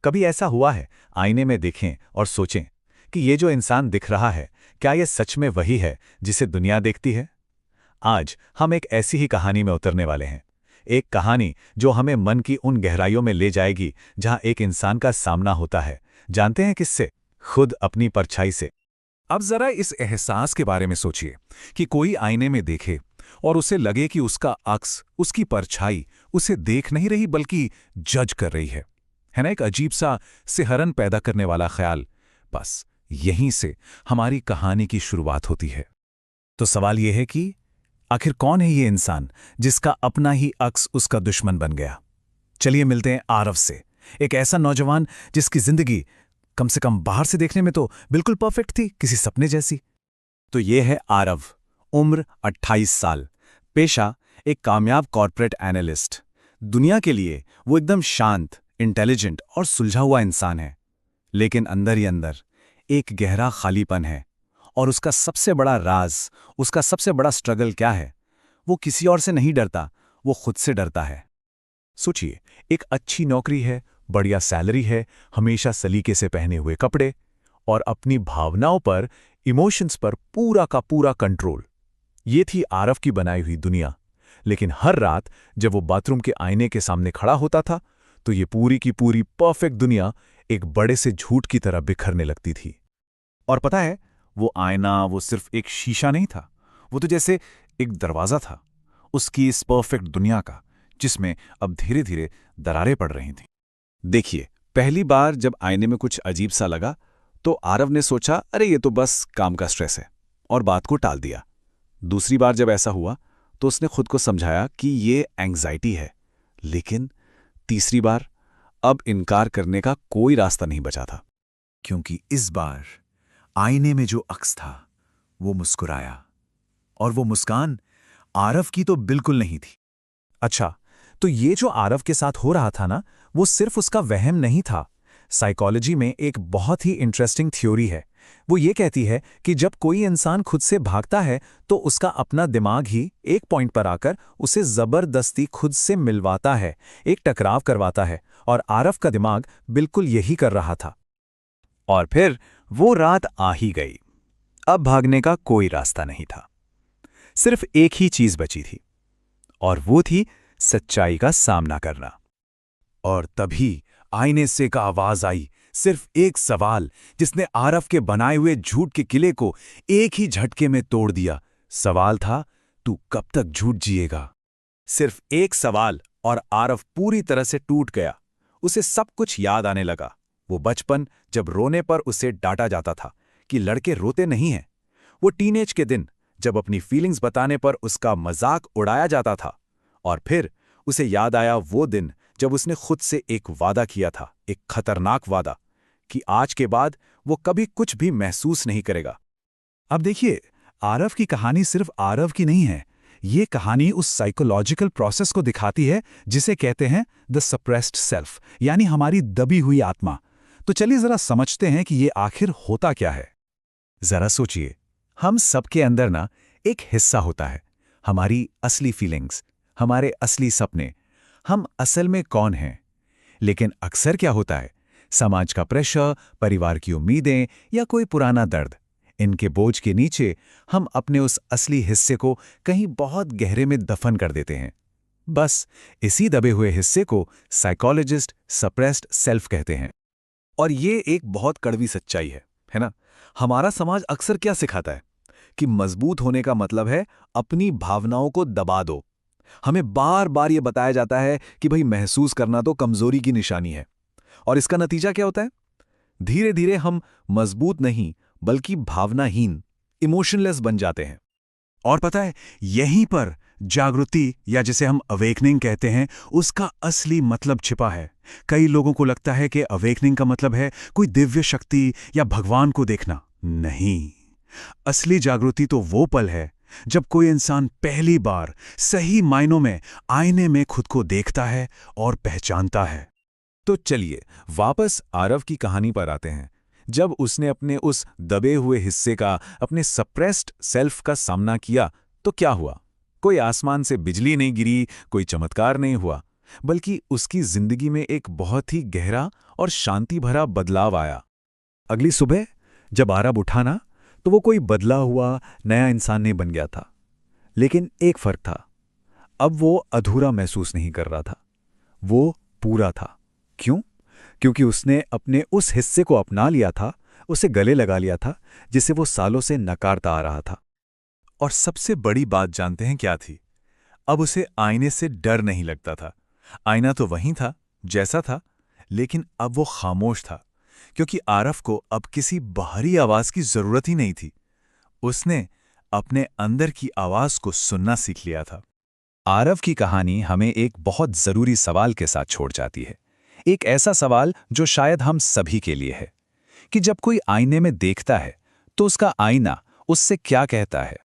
कभी ऐसा हुआ है, आईने में देखें और सोचें कि ये जो इंसान दिख रहा है, क्या ये सच में वही है जिसे दुनिया देखती है? आज हम एक ऐसी ही कहानी में उतरने वाले हैं। एक कहानी जो हमें मन की उन गहराइयों में ले जाएगी जहां एक इंसान का सामना होता है। जानते हैं किससे? खुद अपनी परछाई से। अब जरा इस एहसास के बारे में सोचिए कि कोई आईने में देखे और उसे लगे कि उसका अक्स, उसकी परछाई उसे देख नहीं रही बल्कि जज कर रही है ना? एक अजीब सा सिहरन पैदा करने वाला ख्याल। बस यहीं से हमारी कहानी की शुरुआत होती है। तो सवाल यह है कि आखिर कौन है ये इंसान जिसका अपना ही अक्स उसका दुश्मन बन गया? चलिए मिलते हैं आरव से, एक ऐसा नौजवान जिसकी जिंदगी कम से कम बाहर से देखने में तो बिल्कुल परफेक्ट थी, किसी सपने जैसी। तो ये है आरव, उम्र 28 साल, पेशा एक कामयाब कॉर्पोरेट एनालिस्ट। दुनिया के लिए वो एकदम शांत, इंटेलिजेंट और सुलझा हुआ इंसान है, लेकिन अंदर ही अंदर एक गहरा खालीपन है। और उसका सबसे बड़ा राज, उसका सबसे बड़ा स्ट्रगल क्या है? वो किसी और से नहीं डरता, वो खुद से डरता है। सोचिए, एक अच्छी नौकरी है, बढ़िया सैलरी है, हमेशा सलीके से पहने हुए कपड़े और अपनी भावनाओं पर, इमोशंस पर पूरा का पूरा कंट्रोल। ये थी आरव की बनाई हुई दुनिया। लेकिन हर रात जब वो बाथरूम के आईने के सामने खड़ा होता था, तो ये पूरी की पूरी परफेक्ट दुनिया एक बड़े से झूठ की तरह बिखरने लगती थी। और पता है, वो आईना वो सिर्फ एक शीशा नहीं था, वो तो जैसे एक दरवाजा था उसकी इस परफेक्ट दुनिया का, जिसमें अब धीरे धीरे दरारें पड़ रही थीं। देखिए, पहली बार जब आईने में कुछ अजीब सा लगा तो आरव ने सोचा, अरे ये तो बस काम का स्ट्रेस है, और बात को टाल दिया। दूसरी बार जब ऐसा हुआ तो उसने खुद को समझाया कि ये एंग्जाइटी है। लेकिन तीसरी बार अब इनकार करने का कोई रास्ता नहीं बचा था, क्योंकि इस बार आईने में जो अक्स था वो मुस्कुराया, और वो मुस्कान आरव की तो बिल्कुल नहीं थी। अच्छा, तो ये जो आरव के साथ हो रहा था ना, वो सिर्फ उसका वहम नहीं था। साइकोलॉजी में एक बहुत ही इंटरेस्टिंग थ्योरी है। वो ये कहती है कि जब कोई इंसान खुद से भागता है तो उसका अपना दिमाग ही एक पॉइंट पर आकर उसे जबरदस्ती खुद से मिलवाता है, एक टकराव करवाता है। और आरव का दिमाग बिल्कुल यही कर रहा था। और फिर वो रात आ ही गई। अब भागने का कोई रास्ता नहीं था, सिर्फ एक ही चीज बची थी, और वो थी सच्चाई का सामना करना। और तभी आईने से का आवाज आई, सिर्फ एक सवाल जिसने आरव के बनाए हुए झूठ के किले को एक ही झटके में तोड़ दिया। सवाल था, तू कब तक झूठ जिएगा? सिर्फ एक सवाल, और आरव पूरी तरह से टूट गया। उसे सब कुछ याद आने लगा। वो बचपन जब रोने पर उसे डांटा जाता था कि लड़के रोते नहीं हैं। वो टीनेज के दिन जब अपनी फीलिंग्स बताने पर उसका मजाक उड़ाया जाता था। और फिर उसे याद आया वो दिन जब उसने खुद से एक वादा किया था, एक खतरनाक वादा, कि आज के बाद वो कभी कुछ भी महसूस नहीं करेगा। अब देखिए, आरव की कहानी सिर्फ आरव की नहीं है। ये कहानी उस साइकोलॉजिकल प्रोसेस को दिखाती है जिसे कहते हैं द सप्रेस्ड सेल्फ, यानी हमारी दबी हुई आत्मा। तो चलिए जरा समझते हैं कि ये आखिर होता क्या है। जरा सोचिए, हम सबके अंदर ना एक हिस्सा होता है, हमारी असली फीलिंग्स, हमारे असली सपने, हम असल में कौन हैं। लेकिन अक्सर क्या होता है, समाज का प्रेशर, परिवार की उम्मीदें या कोई पुराना दर्द, इनके बोझ के नीचे हम अपने उस असली हिस्से को कहीं बहुत गहरे में दफन कर देते हैं। बस इसी दबे हुए हिस्से को साइकोलॉजिस्ट सप्रेस्ड सेल्फ कहते हैं। और ये एक बहुत कड़वी सच्चाई है ना? हमारा समाज अक्सर क्या सिखाता है कि मजबूत होने का मतलब है अपनी भावनाओं को दबा दो। हमें बार बार ये बताया जाता है कि भाई महसूस करना तो कमजोरी की निशानी है। और इसका नतीजा क्या होता है? धीरे धीरे हम मजबूत नहीं बल्कि भावनाहीन, इमोशनलेस बन जाते हैं। और पता है, यहीं पर जागृति, या जिसे हम अवेकनिंग कहते हैं, उसका असली मतलब छिपा है। कई लोगों को लगता है कि अवेकनिंग का मतलब है कोई दिव्य शक्ति या भगवान को देखना। नहीं, असली जागृति तो वो पल है जब कोई इंसान पहली बार सही मायनों में आईने में खुद को देखता है और पहचानता है। तो चलिए वापस आरव की कहानी पर आते हैं। जब उसने अपने उस दबे हुए हिस्से का, अपने सप्रेस्ड सेल्फ का सामना किया, तो क्या हुआ? कोई आसमान से बिजली नहीं गिरी, कोई चमत्कार नहीं हुआ। बल्कि उसकी जिंदगी में एक बहुत ही गहरा और शांति भरा बदलाव आया। अगली सुबह जब आरव उठा ना, तो वो कोई बदला हुआ नया इंसान नहीं बन गया था। लेकिन एक फर्क था, अब वो अधूरा महसूस नहीं कर रहा था, वो पूरा था। क्यों? क्योंकि उसने अपने उस हिस्से को अपना लिया था, उसे गले लगा लिया था, जिसे वो सालों से नकारता आ रहा था। और सबसे बड़ी बात जानते हैं क्या थी? अब उसे आईने से डर नहीं लगता था। आईना तो वहीं था, जैसा था, लेकिन अब वो खामोश था, क्योंकि आरव को अब किसी बाहरी आवाज की जरूरत ही नहीं थी। उसने अपने अंदर की आवाज को सुनना सीख लिया था। आरव की कहानी हमें एक बहुत जरूरी सवाल के साथ छोड़ जाती है। एक ऐसा सवाल जो शायद हम सभी के लिए है कि जब कोई आईने में देखता है तो उसका आईना उससे क्या कहता है?